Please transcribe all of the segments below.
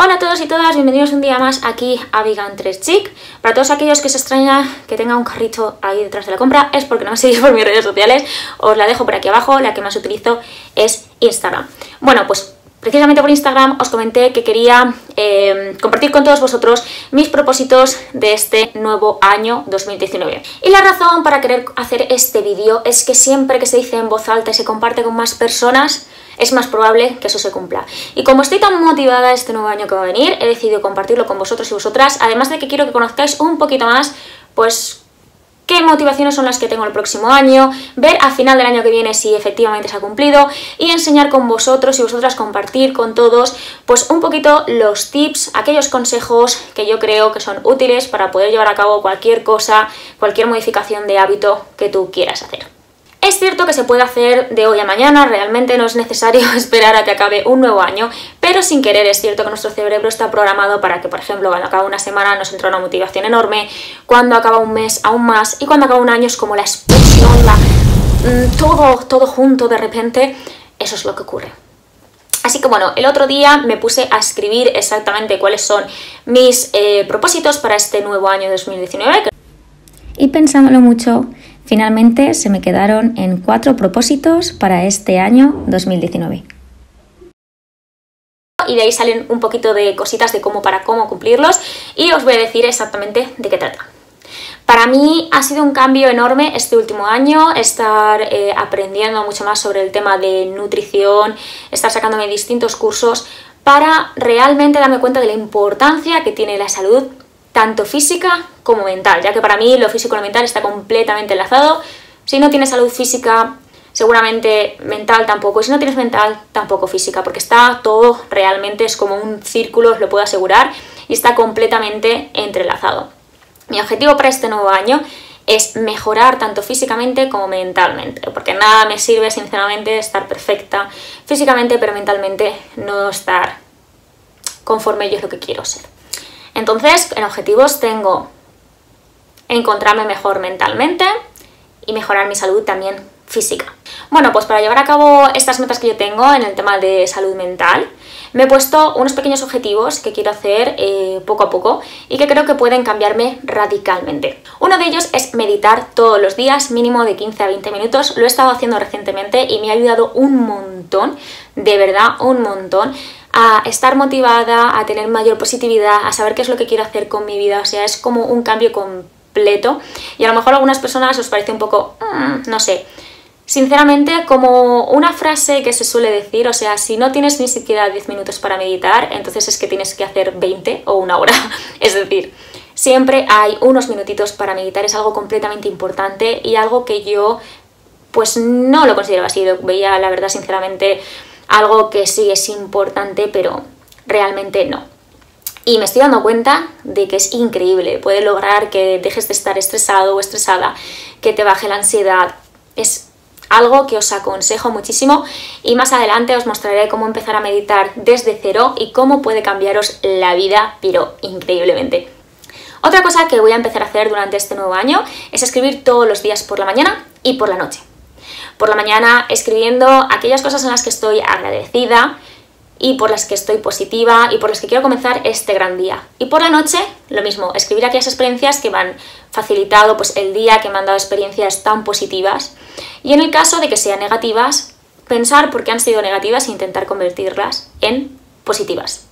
Hola a todos y todas, bienvenidos un día más aquí a Vegan 3 Chic. Para todos aquellos que se extraña que tenga un carrito ahí detrás de la compra, es porque no me seguís por mis redes sociales. Os la dejo por aquí abajo, la que más utilizo es Instagram. Bueno, pues precisamente por Instagram os comenté que quería compartir con todos vosotros mis propósitos de este nuevo año 2019. Y la razón para querer hacer este vídeo es que siempre que se dice en voz alta y se comparte con más personas, es más probable que eso se cumpla. Y como estoy tan motivada este nuevo año que va a venir, he decidido compartirlo con vosotros y vosotras, además de que quiero que conozcáis un poquito más, pues, qué motivaciones son las que tengo el próximo año, ver al final del año que viene si efectivamente se ha cumplido y enseñar con vosotros y vosotras, compartir con todos pues un poquito los tips, aquellos consejos que yo creo que son útiles para poder llevar a cabo cualquier cosa, cualquier modificación de hábito que tú quieras hacer. Es cierto que se puede hacer de hoy a mañana, realmente no es necesario esperar a que acabe un nuevo año, pero sin querer es cierto que nuestro cerebro está programado para que, por ejemplo, cuando acaba una semana nos entra una motivación enorme, cuando acaba un mes aún más, y cuando acaba un año es como la explosión, todo junto de repente. Eso es lo que ocurre. Así que bueno, el otro día me puse a escribir exactamente cuáles son mis propósitos para este nuevo año 2019. Y pensándolo mucho, finalmente se me quedaron en 4 propósitos para este año 2019. Y de ahí salen un poquito de cositas de cómo cumplirlos y os voy a decir exactamente de qué trata. Para mí ha sido un cambio enorme este último año, estar aprendiendo mucho más sobre el tema de nutrición, estar sacándome distintos cursos para realmente darme cuenta de la importancia que tiene la salud, tanto física como mental, ya que para mí lo físico y lo mental está completamente enlazado. Si no tienes salud física, seguramente mental tampoco, y si no tienes mental, tampoco física, porque está todo realmente, es como un círculo, os lo puedo asegurar, y está completamente entrelazado. Mi objetivo para este nuevo año es mejorar tanto físicamente como mentalmente, porque nada me sirve sinceramente estar perfecta físicamente, pero mentalmente no estar conforme yo es lo que quiero ser. Entonces, en objetivos tengo encontrarme mejor mentalmente y mejorar mi salud también física. Bueno, pues para llevar a cabo estas metas que yo tengo en el tema de salud mental, me he puesto unos pequeños objetivos que quiero hacer poco a poco y que creo que pueden cambiarme radicalmente. Uno de ellos es meditar todos los días, mínimo de 15 a 20 minutos. Lo he estado haciendo recientemente y me ha ayudado un montón, de verdad un montón, a estar motivada, a tener mayor positividad, a saber qué es lo que quiero hacer con mi vida. O sea, es como un cambio completo y a lo mejor a algunas personas os parece un poco, no sé, sinceramente como una frase que se suele decir, o sea, si no tienes ni siquiera 10 minutos para meditar, entonces es que tienes que hacer 20 o una hora. Es decir, siempre hay unos minutitos para meditar, es algo completamente importante y algo que yo pues no lo considero así, lo veía la verdad sinceramente algo que sí es importante, pero realmente no. Y me estoy dando cuenta de que es increíble, puede lograr que dejes de estar estresado o estresada, que te baje la ansiedad. Es algo que os aconsejo muchísimo y más adelante os mostraré cómo empezar a meditar desde cero y cómo puede cambiaros la vida, pero increíblemente. Otra cosa que voy a empezar a hacer durante este nuevo año es escribir todos los días por la mañana y por la noche. Por la mañana escribiendo aquellas cosas en las que estoy agradecida y por las que estoy positiva y por las que quiero comenzar este gran día. Y por la noche, lo mismo, escribir aquellas experiencias que me han facilitado pues, el día, que me han dado experiencias tan positivas. Y en el caso de que sean negativas, pensar por qué han sido negativas e intentar convertirlas en positivas.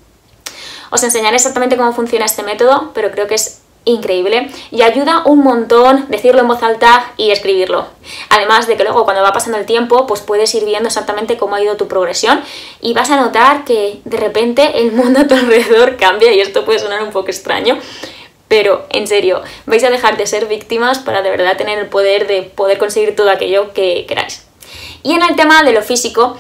Os enseñaré exactamente cómo funciona este método, pero creo que es increíble y ayuda un montón decirlo en voz alta y escribirlo. Además de que luego cuando va pasando el tiempo pues puedes ir viendo exactamente cómo ha ido tu progresión y vas a notar que de repente el mundo a tu alrededor cambia y esto puede sonar un poco extraño, pero en serio, vais a dejar de ser víctimas para de verdad tener el poder de poder conseguir todo aquello que queráis. Y en el tema de lo físico,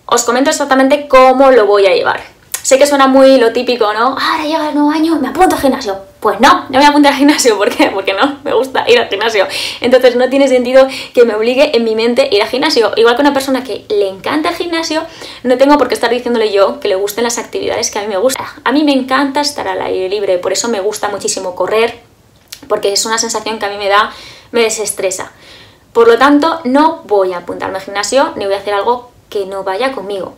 os comento exactamente cómo lo voy a llevar. Sé que suena muy lo típico, ¿no? Ahora llega el nuevo año, me apunto al gimnasio. Pues no me apunto al gimnasio. ¿Por qué? Porque no me gusta ir al gimnasio. Entonces no tiene sentido que me obligue en mi mente ir al gimnasio. Igual que una persona que le encanta el gimnasio, no tengo por qué estar diciéndole yo que le gusten las actividades que a mí me gustan. A mí me encanta estar al aire libre, por eso me gusta muchísimo correr, porque es una sensación que a mí me desestresa. Por lo tanto, no voy a apuntarme al gimnasio ni voy a hacer algo que no vaya conmigo.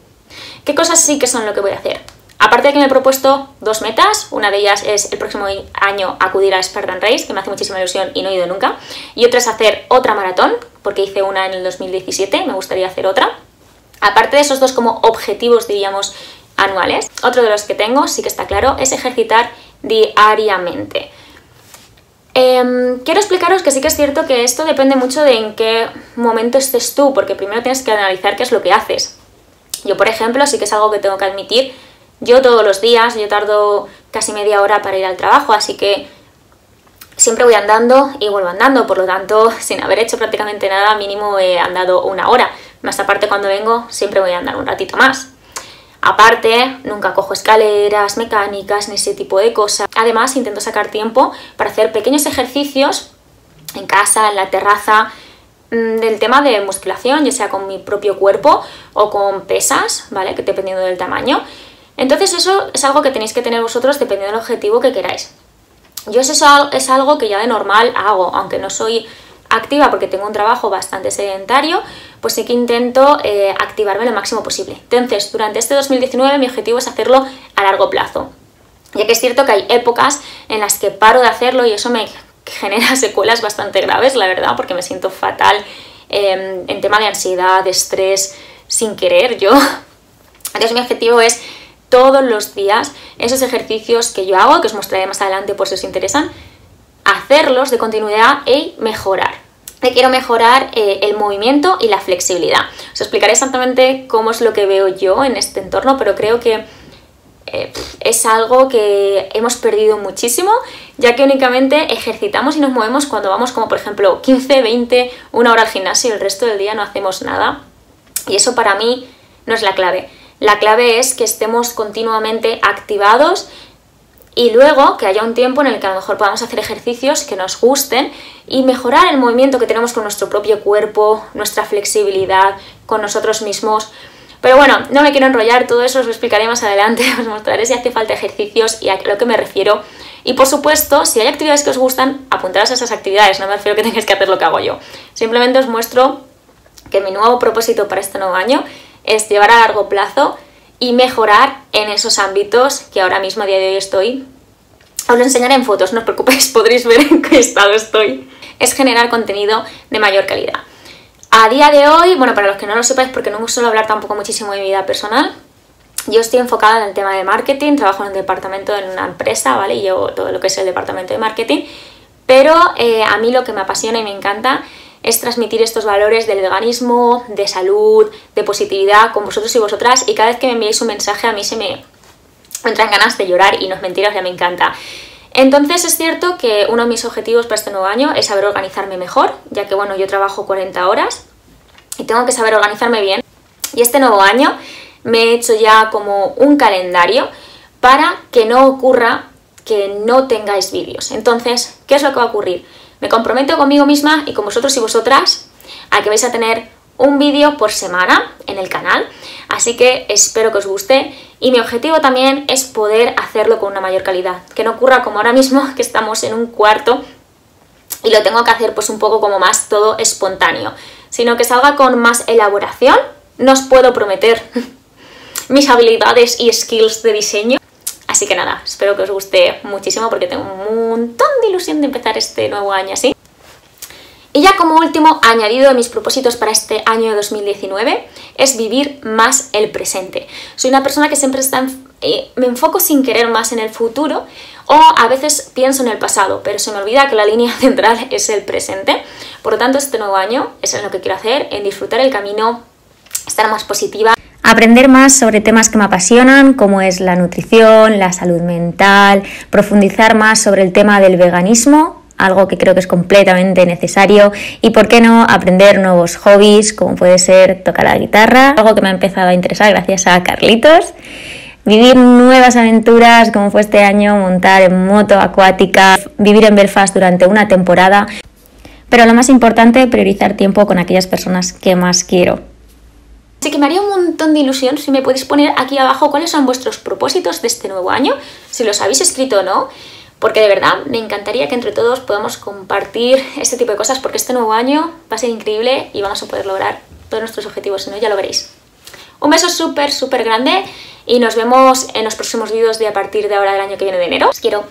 ¿Qué cosas sí que son lo que voy a hacer? Aparte de que me he propuesto 2 metas, una de ellas es el próximo año acudir a Spartan Race, que me hace muchísima ilusión y no he ido nunca, y otra es hacer otra maratón, porque hice una en el 2017, me gustaría hacer otra. Aparte de esos 2 como objetivos, diríamos, anuales, otro de los que tengo, sí que está claro, es ejercitar diariamente. Quiero explicaros que sí que es cierto que esto depende mucho de en qué momento estés tú, porque primero tienes que analizar qué es lo que haces. Yo, por ejemplo, sí que es algo que tengo que admitir, yo todos los días, yo tardo casi media hora para ir al trabajo, así que siempre voy andando y vuelvo andando, por lo tanto, sin haber hecho prácticamente nada, mínimo he andado 1 hora, más aparte cuando vengo siempre voy a andar un ratito más. Aparte, nunca cojo escaleras mecánicas ni ese tipo de cosas. Además, intento sacar tiempo para hacer pequeños ejercicios en casa, en la terraza, del tema de musculación, ya sea con mi propio cuerpo o con pesas, ¿vale? Que dependiendo del tamaño. Entonces eso es algo que tenéis que tener vosotros dependiendo del objetivo que queráis. Yo eso es algo que ya de normal hago, aunque no soy activa porque tengo un trabajo bastante sedentario, pues sí que intento activarme lo máximo posible. Entonces, durante este 2019 mi objetivo es hacerlo a largo plazo, ya que es cierto que hay épocas en las que paro de hacerlo y eso me genera secuelas bastante graves, la verdad, porque me siento fatal en tema de ansiedad, de estrés, sin querer yo. Entonces mi objetivo es todos los días esos ejercicios que yo hago, que os mostraré más adelante por si os interesan, hacerlos de continuidad y mejorar. Quiero mejorar el movimiento y la flexibilidad. Os explicaré exactamente cómo es lo que veo yo en este entorno, pero creo que es algo que hemos perdido muchísimo, ya que únicamente ejercitamos y nos movemos cuando vamos como por ejemplo 15, 20, 1 hora al gimnasio y el resto del día no hacemos nada. Y eso para mí no es la clave. La clave es que estemos continuamente activados y luego que haya un tiempo en el que a lo mejor podamos hacer ejercicios que nos gusten y mejorar el movimiento que tenemos con nuestro propio cuerpo, nuestra flexibilidad, con nosotros mismos. Pero bueno, no me quiero enrollar, todo eso os lo explicaré más adelante, os mostraré si hace falta ejercicios y a lo que me refiero. Y por supuesto, si hay actividades que os gustan, apuntaros a esas actividades, no me refiero que tengáis que hacer lo que hago yo. Simplemente os muestro que mi nuevo propósito para este nuevo año es llevar a largo plazo y mejorar en esos ámbitos que ahora mismo a día de hoy estoy. Os lo enseñaré en fotos, no os preocupéis, podréis ver en qué estado estoy. Es generar contenido de mayor calidad. A día de hoy, bueno, para los que no lo sepáis, porque no suelo hablar tampoco muchísimo de mi vida personal, yo estoy enfocada en el tema de marketing, trabajo en un departamento en una empresa, ¿vale? Y llevo todo lo que es el departamento de marketing, pero a mí lo que me apasiona y me encanta es transmitir estos valores del veganismo, de salud, de positividad con vosotros y vosotras, y cada vez que me enviáis un mensaje a mí se me entran ganas de llorar y no es mentira, ya me encanta. Entonces es cierto que uno de mis objetivos para este nuevo año es saber organizarme mejor, ya que bueno, yo trabajo 40 horas y tengo que saber organizarme bien. Y este nuevo año me he hecho ya como un calendario para que no ocurra que no tengáis vídeos. Entonces, ¿qué es lo que va a ocurrir? Me comprometo conmigo misma y con vosotros y vosotras a que vais a tener un vídeo por semana en el canal, así que espero que os guste y mi objetivo también es poder hacerlo con una mayor calidad, que no ocurra como ahora mismo que estamos en un cuarto y lo tengo que hacer pues un poco como más todo espontáneo, sino que salga con más elaboración. No os puedo prometer mis habilidades y skills de diseño. Así que nada, espero que os guste muchísimo porque tengo un montón de ilusión de empezar este nuevo año así. Y ya como último añadido de mis propósitos para este año de 2019 es vivir más el presente. Soy una persona que siempre me enfoco sin querer más en el futuro o a veces pienso en el pasado, pero se me olvida que la línea central es el presente. Por lo tanto, este nuevo año es en lo que quiero hacer, en disfrutar el camino, estar más positiva. Aprender más sobre temas que me apasionan, como es la nutrición, la salud mental, profundizar más sobre el tema del veganismo, algo que creo que es completamente necesario, y por qué no aprender nuevos hobbies, como puede ser tocar la guitarra, algo que me ha empezado a interesar gracias a Carlitos, vivir nuevas aventuras como fue este año, montar en moto acuática, vivir en Belfast durante una temporada, pero lo más importante, priorizar tiempo con aquellas personas que más quiero. Así que me haría un montón de ilusión si me podéis poner aquí abajo cuáles son vuestros propósitos de este nuevo año, si los habéis escrito o no, porque de verdad me encantaría que entre todos podamos compartir este tipo de cosas, porque este nuevo año va a ser increíble y vamos a poder lograr todos nuestros objetivos, si no ya lo veréis. Un beso súper grande y nos vemos en los próximos vídeos de a partir de ahora del año que viene de enero. Os quiero.